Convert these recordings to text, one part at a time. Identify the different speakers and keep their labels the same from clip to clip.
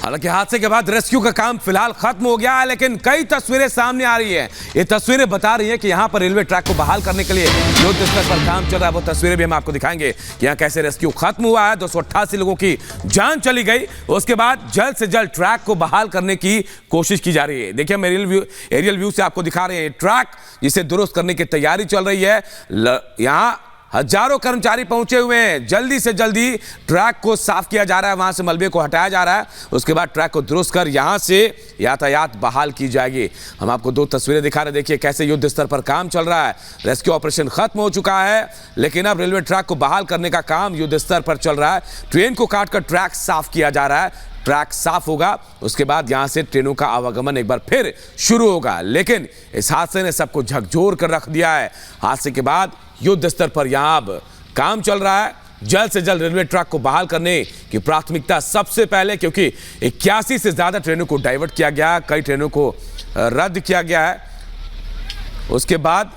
Speaker 1: हालांकि हादसे के बाद रेस्क्यू का काम फिलहाल खत्म हो गया है, लेकिन कई तस्वीरें सामने आ रही हैं। ये तस्वीरें बता रही हैं कि यहाँ पर रेलवे ट्रैक को बहाल करने के लिए युद्ध स्तर पर काम चल रहा है। वो तस्वीरें भी हम आपको दिखाएंगे कि यहाँ कैसे रेस्क्यू खत्म हुआ है। 288 लोगों की जान चली गई। उसके बाद जल्द से जल्द ट्रैक को बहाल करने की कोशिश की जा रही है। देखिए, हम एरियल व्यू से आपको दिखा रहे हैं ट्रैक जिसे दुरुस्त करने की तैयारी चल रही है। यहाँ हजारों कर्मचारी पहुंचे हुए हैं। जल्दी से जल्दी ट्रैक को साफ किया जा रहा है, वहां से मलबे को हटाया जा रहा है। उसके बाद ट्रैक को दुरुस्त कर यहां से यातायात बहाल की जाएगी। हम आपको दो तस्वीरें दिखा रहे हैं। देखिए कैसे युद्ध स्तर पर काम चल रहा है। रेस्क्यू ऑपरेशन खत्म हो चुका है, लेकिन अब रेलवे ट्रैक को बहाल करने का काम युद्ध स्तर पर चल रहा है। ट्रेन को काटकर ट्रैक साफ किया जा रहा है। ट्रैक साफ होगा, उसके बाद यहां से ट्रेनों का आवागमन एक बार फिर शुरू होगा। लेकिन इस हादसे ने सबको झकझोर कर रख दिया है। हादसे के बाद युद्ध स्तर पर यहां अब काम चल रहा है। जल्द से जल्द रेलवे ट्रैक को बहाल करने की प्राथमिकता सबसे पहले, क्योंकि 81 से ज्यादा ट्रेनों को डाइवर्ट किया गया, कई ट्रेनों को रद्द किया गया है। उसके बाद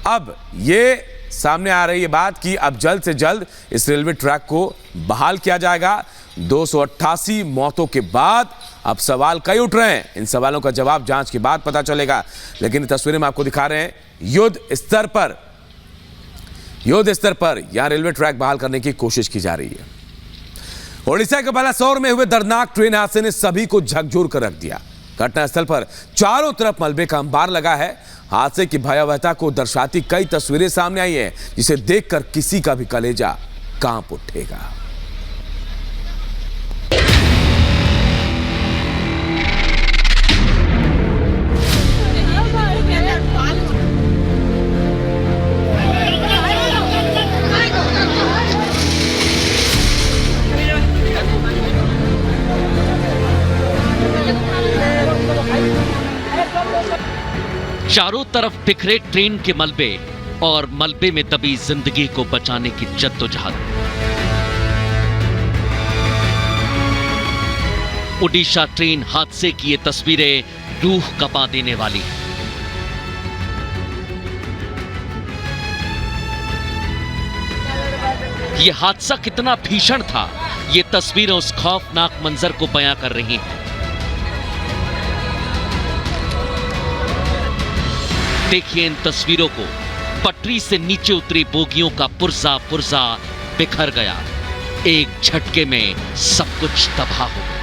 Speaker 1: अब ये सामने आ रही है बात कि अब जल्द से जल्द इस रेलवे ट्रैक को बहाल किया जाएगा। 288 मौतों के बाद अब सवाल कई उठ रहे हैं। इन सवालों का जवाब जांच के बाद पता चलेगा। लेकिन तस्वीरें में आपको दिखा रहे हैं युद्ध स्तर पर यहां रेलवे ट्रैक बहाल करने की कोशिश की जा रही है। ओडिशा के बालासोर में हुए दर्दनाक ट्रेन हादसे ने सभी को झकझोर कर रख दिया। घटनास्थल पर चारों तरफ मलबे का अंबार लगा है। हादसे की भयावहता को दर्शाती कई तस्वीरें सामने आई हैं, जिसे देखकर किसी का भी कलेजा कांप उठेगा।
Speaker 2: चारों तरफ बिखरे ट्रेन के मलबे और मलबे में दबी जिंदगी को बचाने की जद्दोजहद। ओडिशा ट्रेन हादसे की ये तस्वीरें रूह कंपा देने वाली हैं। ये हादसा कितना भीषण था, ये तस्वीरें उस खौफनाक मंजर को बयां कर रही हैं। देखिए इन तस्वीरों को। पटरी से नीचे उतरी बोगियों का पुर्जा पुर्जा बिखर गया। एक झटके में सब कुछ तबाह हो गया।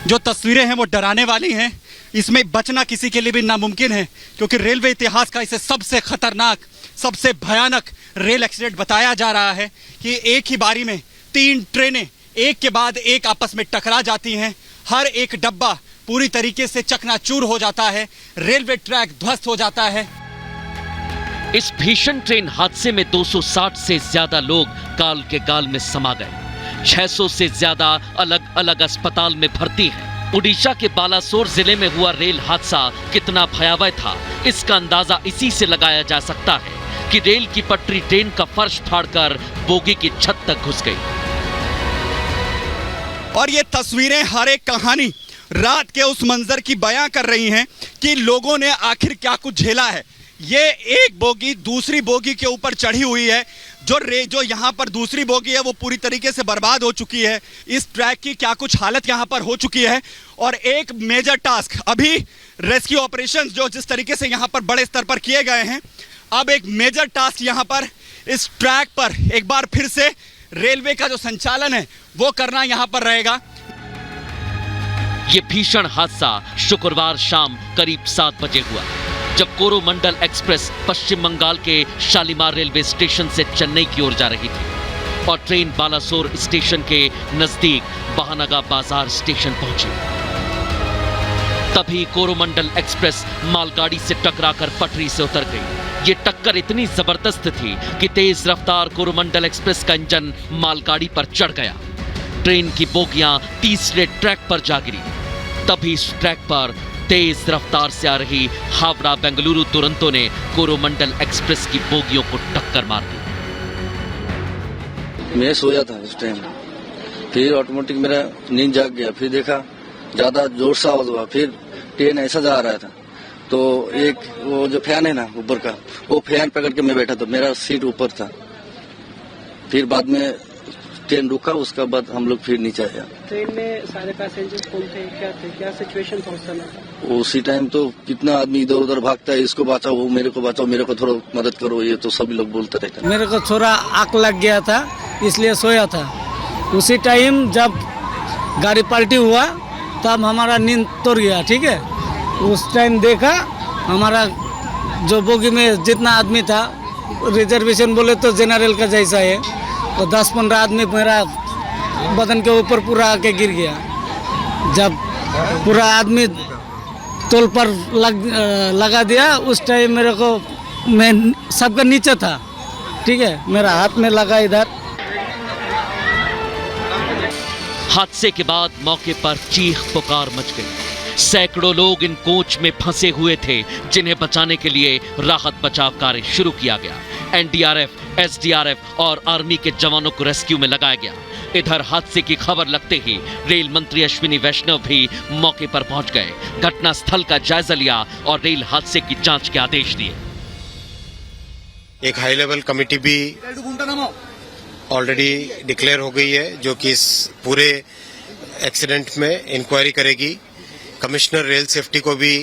Speaker 3: जो तस्वीरें हैं वो डराने वाली हैं। इसमें बचना किसी के लिए भी नामुमकिन है, क्योंकि रेलवे इतिहास का इसे सबसे खतरनाक, सबसे भयानक रेल एक्सीडेंट बताया जा रहा है कि एक ही बारी में 3 ट्रेनें एक के बाद एक आपस में टकरा जाती हैं। हर एक डब्बा पूरी तरीके से चकनाचूर हो जाता है। रेलवे ट्रैक ध्वस्त हो जाता है।
Speaker 2: इस भीषण ट्रेन हादसे में 260 से ज्यादा लोग काल के गाल में समा गए। 600 से ज्यादा अलग अलग अस्पताल में भर्ती हैं। ओडिशा के बालासोर जिले में हुआ रेल हादसा कितना भयावह था, इसका अंदाजा इसी से लगाया जा सकता है कि रेल की पटरी ट्रेन का फर्श फाड़कर बोगी की छत तक घुस गई।
Speaker 3: और ये तस्वीरें हर एक कहानी रात के उस मंजर की बयां कर रही हैं कि लोगों ने आखिर क्या कुछ झेला है। ये एक बोगी दूसरी बोगी के ऊपर चढ़ी हुई है। जो यहाँ पर दूसरी बोगी है वो पूरी तरीके से बर्बाद हो चुकी है। इस ट्रैक की क्या कुछ हालत यहाँ पर हो चुकी है। और एक मेजर टास्क अभी रेस्क्यू ऑपरेशंस जो जिस तरीके से यहाँ पर बड़े स्तर पर किए गए हैं, अब एक मेजर टास्क यहाँ पर इस ट्रैक पर एक बार फिर से रेलवे का जो संचालन है वो करना यहाँ पर रहेगा।
Speaker 2: ये भीषण हादसा शुक्रवार शाम करीब 7 बजे हुआ, जब कोरोमंडल एक्सप्रेस पश्चिम बंगाल के शालीमार रेलवे स्टेशन से चेन्नई की ओर जा रही थी और ट्रेन बालासोर स्टेशन के नजदीक बहानगा बाजार स्टेशन पहुंची। तभी कोरोमंडल एक्सप्रेस मालगाड़ी से टकराकर पटरी से उतर गई। ये टक्कर इतनी जबरदस्त थी कि तेज रफ्तार कोरोमंडल एक्सप्रेस का इंजन मालगाड़ी पर चढ़ गया। ट्रेन की बोगियां तीसरे ट्रैक पर जा गिरी। तभी इस ट्रैक पर तेज रफ्तार से आ रही हावड़ा बेंगलुरु दुरंतो ने कोरोमंडल एक्सप्रेस की बोगियों को टक्कर मार दी।
Speaker 4: मैं सोया था उस टाइम, फिर ऑटोमेटिक मेरा नींद जाग गया। फिर देखा ज्यादा जोर से आवाज हुआ, फिर ट्रेन ऐसा जा रहा था तो एक वो जो फैन है ना ऊपर का, वो फैन पकड़ के मैं बैठा था, मेरा सीट ऊपर था। फिर बाद में ट्रेन रुका, उसके बाद हम लोग फिर नीचे आया।
Speaker 5: ट्रेन में सारे पैसेंजर्स कौन थे, क्या सिचुएशन था उस समय?
Speaker 4: उसी टाइम तो कितना आदमी इधर उधर भागता है, इसको बचाओ, वो मेरे को बचाओ, मेरे को थोड़ा मदद करो, ये तो सभी लोग बोलते रहते।
Speaker 6: मेरे को थोड़ा आग लग गया था, इसलिए सोया था। उसी टाइम जब गाड़ी पलटी हुआ तब हमारा नींद तोड़ गया, ठीक है। उस टाइम देखा हमारा जो बोगी में जितना आदमी था, रिजर्वेशन बोले तो जनरल का जैसा है, तो 10-15 आदमी मेरा बदन के ऊपर पूरा आके गिर गया। जब पूरा आदमी तोल पर लगा दिया, उस टाइम मेरे को, मैं सबका नीचे था, ठीक है, मेरा हाथ में लगा इधर।
Speaker 2: हादसे के बाद मौके पर चीख पुकार मच गई। सैकड़ों लोग इन कोच में फंसे हुए थे, जिन्हें बचाने के लिए राहत बचाव कार्य शुरू किया गया। एनडीआरएफ, एसडीआरएफ और आर्मी के जवानों को रेस्क्यू में लगाया गया। इधर हादसे की खबर लगते ही रेल मंत्री अश्विनी वैष्णव भी मौके पर पहुंच गए, घटनास्थल का जायजा लिया और रेल हादसे की जांच के आदेश दिए।
Speaker 7: एक हाई लेवल कमेटी भी ऑलरेडी डिक्लेयर हो गई है, जो कि इस पूरे एक्सीडेंट में इंक्वायरी करेगी। कमिश्नर रेल सेफ्टी को भी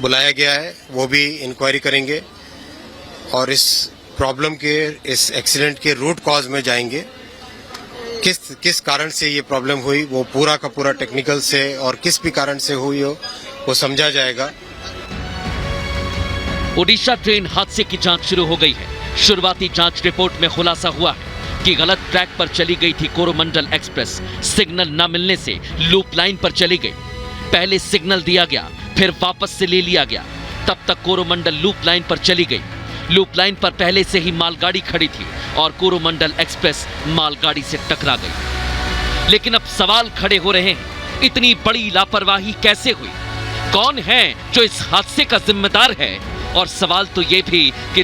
Speaker 7: बुलाया गया है, वो भी इंक्वायरी करेंगे और इस प्रॉब्लम के, इस एक्सीडेंट के रूट कॉज में जाएंगे। किस कारण से ये प्रॉब्लम हुई, वो पूरा का पूरा टेक्निकल से और किस भी कारण से हुई हो, वो समझा जाएगा।
Speaker 2: ओडिशा ट्रेन हादसे की जांच शुरू हो गई है। शुरुआती जांच रिपोर्ट में खुलासा हुआ है कि गलत ट्रैक पर चली गई थी कोरोमंडल एक्सप्रेस। सिग्नल न मिलने से लूप लाइन पर चली गई। पहले सिग्नल दिया गया, फिर वापस से ले लिया गया। तब तक कोरोमंडल लूप लाइन पर चली गई। लूप लाइन पर पहले से ही मालगाड़ी खड़ी थी और कोरोमंडल एक्सप्रेस मालगाड़ी से टकरा गई। लेकिन अब सवाल खड़े हो रहे हैं, इतनी बड़ी लापरवाही कैसे हुई? कौन है जो इस हादसे का जिम्मेदार है? और सवाल तो ये भी कि